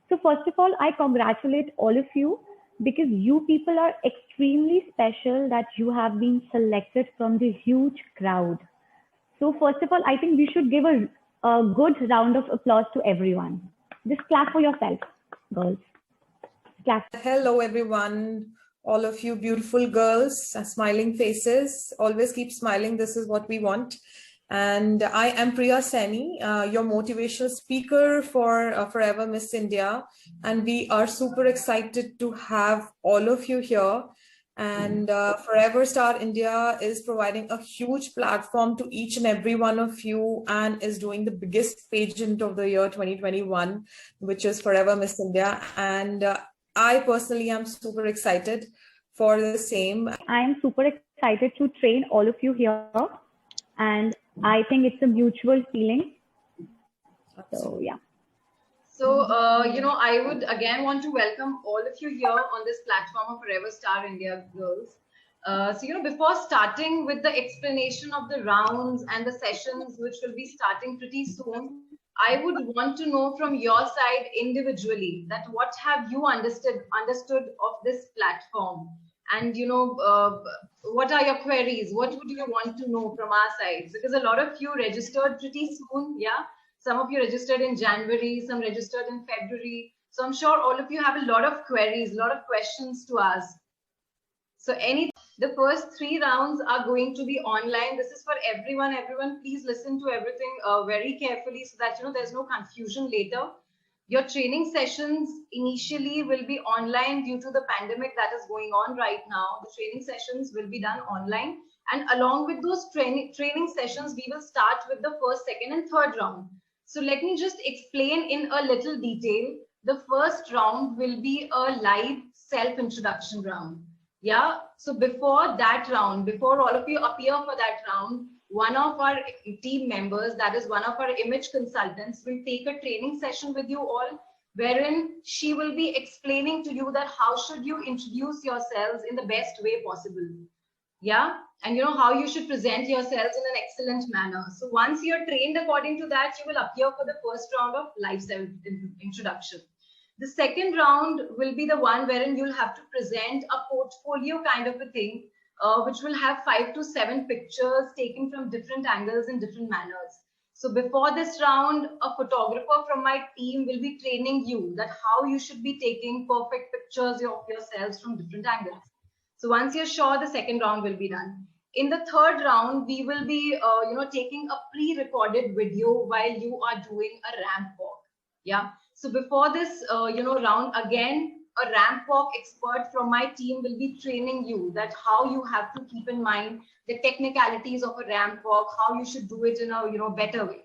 So first of all, I congratulate all of you because you people are extremely special that you have been selected from the huge crowd. So first of all, I think we should give a good round of applause to everyone. Just clap for yourself, girls. Clap. Hello, everyone. All of you beautiful girls, smiling faces. Always keep smiling. This is what we want. And I am Priya Saini, your motivational speaker for Forever Miss India. And we are super excited to have all of you here. And Forever Star India is providing a huge platform to each and every one of you and is doing the biggest pageant of the year 2021, which is Forever Miss India. And I personally am super excited for the same. I am super excited to train all of you here. And I think it's a mutual feeling. So, yeah. So, I would again want to welcome all of you here on this platform of Forever Star India Girls. Before starting with the explanation of the rounds and the sessions, which will be starting pretty soon, I would want to know from your side individually that what have you understood of this platform? And, what are your queries? What would you want to know from our side? Because a lot of you registered pretty soon, yeah? Some of you registered in January, some registered in February. So I'm sure all of you have a lot of queries, a lot of questions to ask. So the first 3 rounds are going to be online. This is for everyone. Everyone, please listen to everything very carefully so that, there's no confusion later. Your training sessions initially will be online due to the pandemic that is going on right now. The training sessions will be done online. And along with those training sessions, we will start with the first, second, and third round. So let me just explain in a little detail. The first round will be a live self-introduction round. Yeah. So before that round, before all of you appear for that round, one of our team members, that is one of our image consultants, will take a training session with you all, wherein she will be explaining to you that how should you introduce yourselves in the best way possible. Yeah. And how you should present yourselves in an excellent manner. So once you're trained according to that, you will appear for the first round of live self-introduction. The second round will be the one wherein you'll have to present a portfolio kind of a thing, which will have 5 to 7 pictures taken from different angles in different manners. So before this round, a photographer from my team will be training you that how you should be taking perfect pictures of yourselves from different angles. So once you're sure, the second round will be done. In the third round, we will be, taking a pre-recorded video while you are doing a ramp walk. Yeah. So before this, round, again, a ramp walk expert from my team will be training you that how you have to keep in mind the technicalities of a ramp walk, how you should do it in a, better way.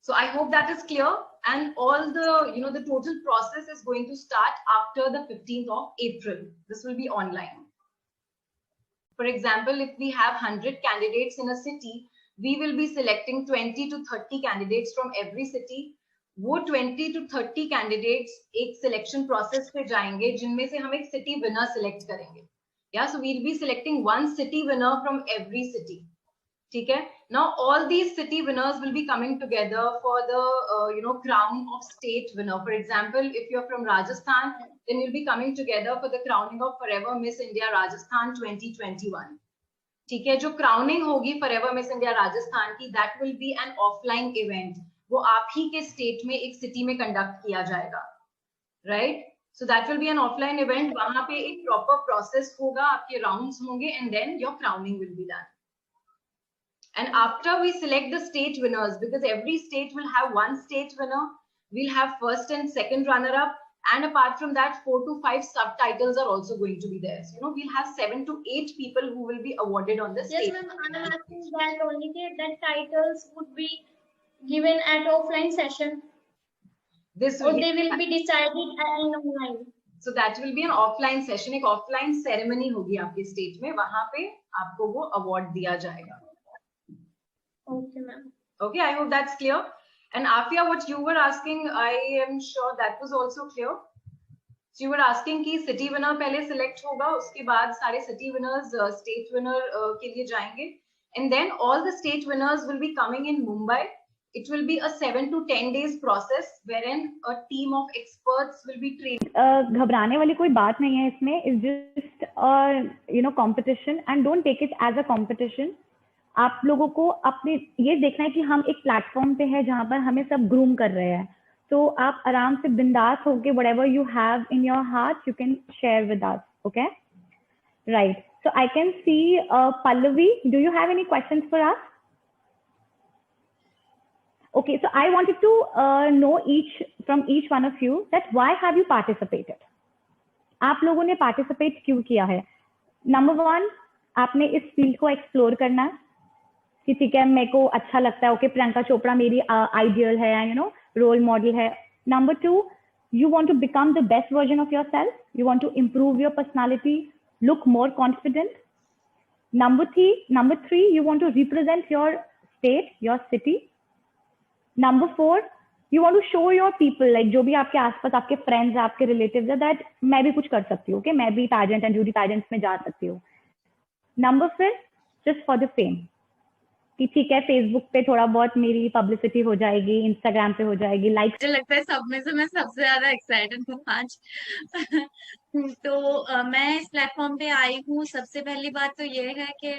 So I hope that is clear. And all the, the total process is going to start after the 15th of April. This will be online. For example, if we have 100 candidates in a city, we will be selecting 20 to 30 candidates from every city. वो 20 to 30 candidates एक selection process पे जाएंगे जिनमें से हम एक city winner select करेंगे. Yeah, so we'll be selecting one city winner from every city. ठीक है? Now all these city winners will be coming together for the crown of state winner. For example, if you're from Rajasthan, then you'll be coming together for the crowning of Forever Miss India Rajasthan 2021. ठीक है? जो crowning होगी Forever Miss India Rajasthan की, that will be an offline event. वो आप ही के state में एक सिटी में कंडक्ट किया जाएगा, right? So that will be an offline event. वहां पे एक प्रॉपर प्रोसेस होगा, आपके राउंड्स होंगे and then your crowning will be done. And after we select the state winners, because every state will have one state winner, we'll have first and second runner-up, and apart from that, 4 to 5 subtitles are also going to be there. So, we'll have 7 to 8 people who will be awarded on the stage. Yes, ma'am. I'm asking that only that titles would be given at offline session. This or they will be decided in online. So that will be an offline session. एक offline ceremony होगी आपके state में. वहाँ पे आपको वो award दिया जाएगा. Okay, ma'am. Okay, I hope that's clear. And Afia, what you were asking, I am sure that was also clear. So you were asking कि city winner पहले select होगा, उसके बाद सारे city winners state winner के लिए जाएंगे. And then all the state winners will be coming in Mumbai. it will be a 7 to 10 days process wherein a team of experts will be trained. घबराने वाली कोई बात नहीं है इसमें. It's just competition, and don't take it as a competition. आप लोगों को अपने ये देखना है कि हम एक प्लेटफॉर्म पे है जहाँ पर हमें सब ग्रूम कर रहे हैं. तो आप आराम से बिंदास होके whatever you have in your heart you can share with us. Okay, right. So I can see Pallavi. Do you have any questions for us? Okay, so I wanted to know from each one of you that why have you participated? आप लोगों ने participate क्यों किया है? Number one, आपने इस field को explore करना है कि ठीक है मेरे को अच्छा लगता है. ओके, प्रियंका चोपड़ा मेरी आइडियल है, रोल मॉडल है. Number two, you want to become the best version of yourself. You want to improve your personality, look more confident. Number three, you want to represent your state, your city. Number four, you want to show your people, like जो भी आपके आसपास आपके friends आपके relatives है, that मैं भी कुछ कर सकती हूँ. ओके, मैं भी पैजेंट एंड ब्यूटी पैजेंट्स में जा सकती हूँ. Number 5, just for the fame, कि ठीक है फेसबुक पे थोड़ा बहुत मेरी पब्लिसिटी हो जाएगी, इंस्टाग्राम पे हो जाएगी, लाइक. मुझे लगता है सब में से मैं सबसे ज्यादा एक्साइटेड हूँ आज. तो मैं इस प्लेटफॉर्म पे आई हूँ. सबसे पहली बात तो ये है कि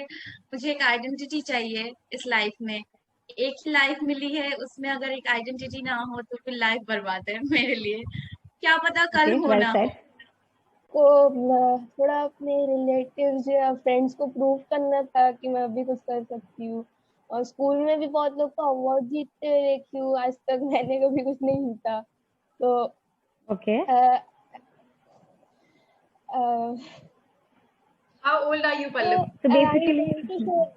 मुझे एक आइडेंटिटी चाहिए इस लाइफ में. एक ही लाइफ मिली है, उसमें अगर एक आइडेंटिटी ना हो तो फिर लाइफ बर्बाद है मेरे लिए. क्या पता कल Okay, हो well ना said. को थोड़ा अपने रिलेटिव्स या फ्रेंड्स को प्रूव करना था कि मैं भी कुछ कर सकती हूँ. और स्कूल में भी बहुत लोग को अवार्ड जीतते हुए देखी हूँ, आज तक मैंने कभी कुछ नहीं जीता. तो Okay. How old are you, Pallavi? So basically, I want to show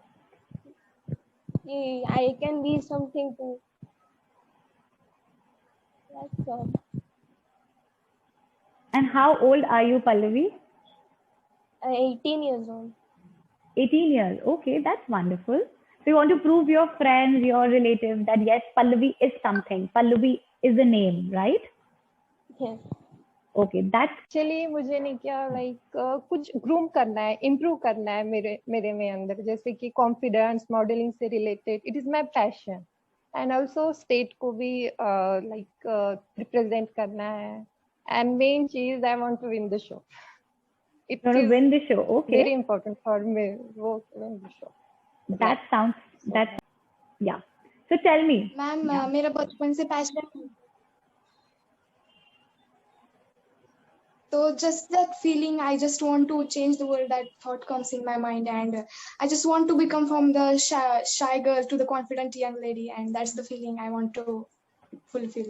कि I can be something too. That's all. and how old are you, Pallavi? 18 years old. 18 years. Okay, that's wonderful. So you want to prove your friends, your relatives that yes, Pallavi is something. Pallavi is a name, right? Yes. Okay, that's actually मुझे नहीं क्या कुछ groom करना है, improve करना है मेरे में अंदर, जैसे कि कॉन्फिडेंस, मॉडलिंग से related. It is my passion. And also state को भी रिप्रेजेंट करना है. एंड मेन चीज, I want to win the show. It going to is win the show. Okay, very important for me वो win the show. that's yeah. So tell me. Ma'am मेरा बचपन से passion है, तो just that feeling, I just want to change the world. That thought comes in my mind, and I just want to become from the shy girl to the confident young lady, and that's the feeling I want to fulfill.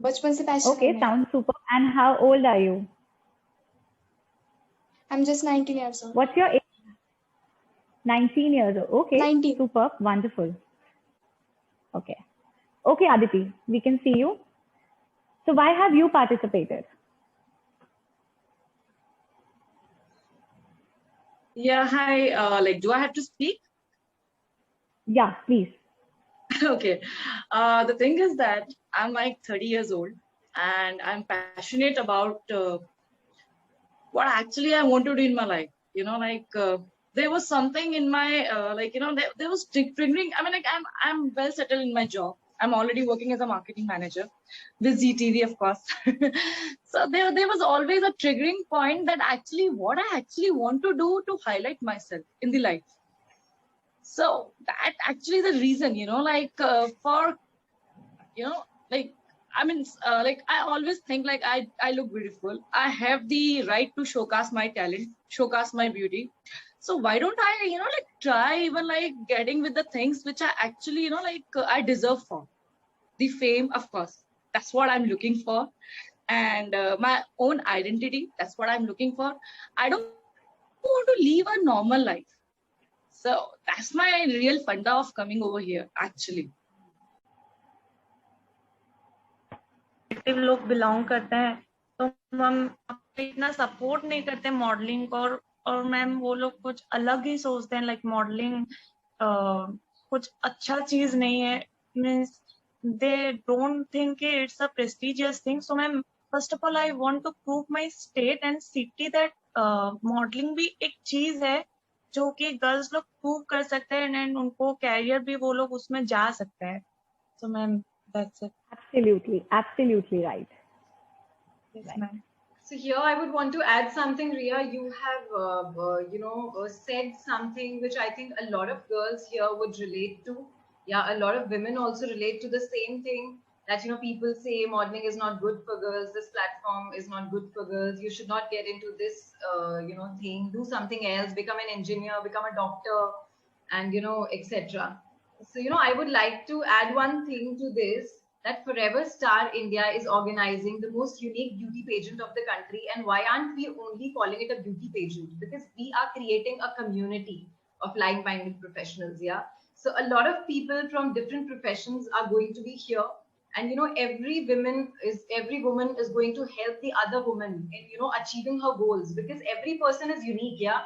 बचपन से passion Okay, है. sounds super. And how old are you? I'm just 19 years old. What's your age? 19 years old. Okay, 19. super, wonderful. Okay, Aditi, we can see you. So why have you participated? Yeah, hi. Do I have to speak? Yeah, please. Okay. The thing is that I'm like 30 years old and I'm passionate about what actually I want to do in my life. There was something in my, there was triggering. I mean, I'm well settled in my job. I'm already working as a marketing manager with ZTV, of course. So there was always a triggering point that actually what I actually want to do to highlight myself in the life. So that actually the reason, I always think like I look beautiful. I have the right to showcase my talent, showcase my beauty. So why don't I, try even getting with the things which I actually, I deserve for. The fame, of course, that's what I'm looking for. And my own identity, that's what I'm looking for. I don't want to live a normal life. So that's my real funda of coming over here, actually. लोग belong करते हैं तो हम इतना support नहीं करते modelling को, और मैम वो लोग कुछ अलग ही सोचते हैं, लाइक मॉडलिंग कुछ अच्छा चीज नहीं है. Means they don't think it's a prestigious thing. So ma'am, first of all I want to prove my state and city that modelling भी एक चीज है जो कि गर्ल्स लोग प्रूव कर सकते हैं एंड उनको कैरियर भी वो लोग उसमें जा सकते हैं. So ma'am, that's it. Absolutely right. Yes, Right. ma'am. So here I would want to add something, Ria. You have, said something which I think a lot of girls here would relate to. Yeah, a lot of women also relate to the same thing. That people say modeling is not good for girls. This platform is not good for girls. You should not get into this, thing. Do something else. Become an engineer. Become a doctor, and etc. So I would like to add one thing to this, that Forever Star India is organizing the most unique beauty pageant of the country. And why aren't we only calling it a beauty pageant? Because we are creating a community of like-minded professionals. Yeah. So a lot of people from different professions are going to be here. And every woman is going to help the other woman in achieving her goals, because every person is unique. Yeah.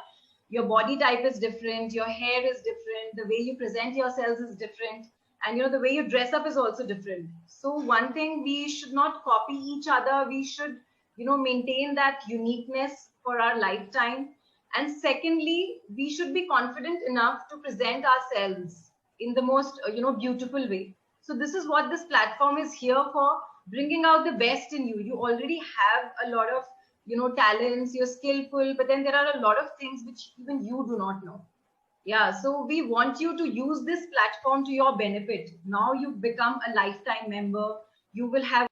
Your body type is different, your hair is different, the way you present yourselves is different, and the way you dress up is also different. So one thing, we should not copy each other. We should maintain that uniqueness for our lifetime. And secondly, we should be confident enough to present ourselves in the most beautiful way. So this is what this platform is here for, bringing out the best in you. You already have a lot of talents, you're skillful, but then there are a lot of things which even you do not know. Yeah, so we want you to use this platform to your benefit. Now you've become a lifetime member. You will have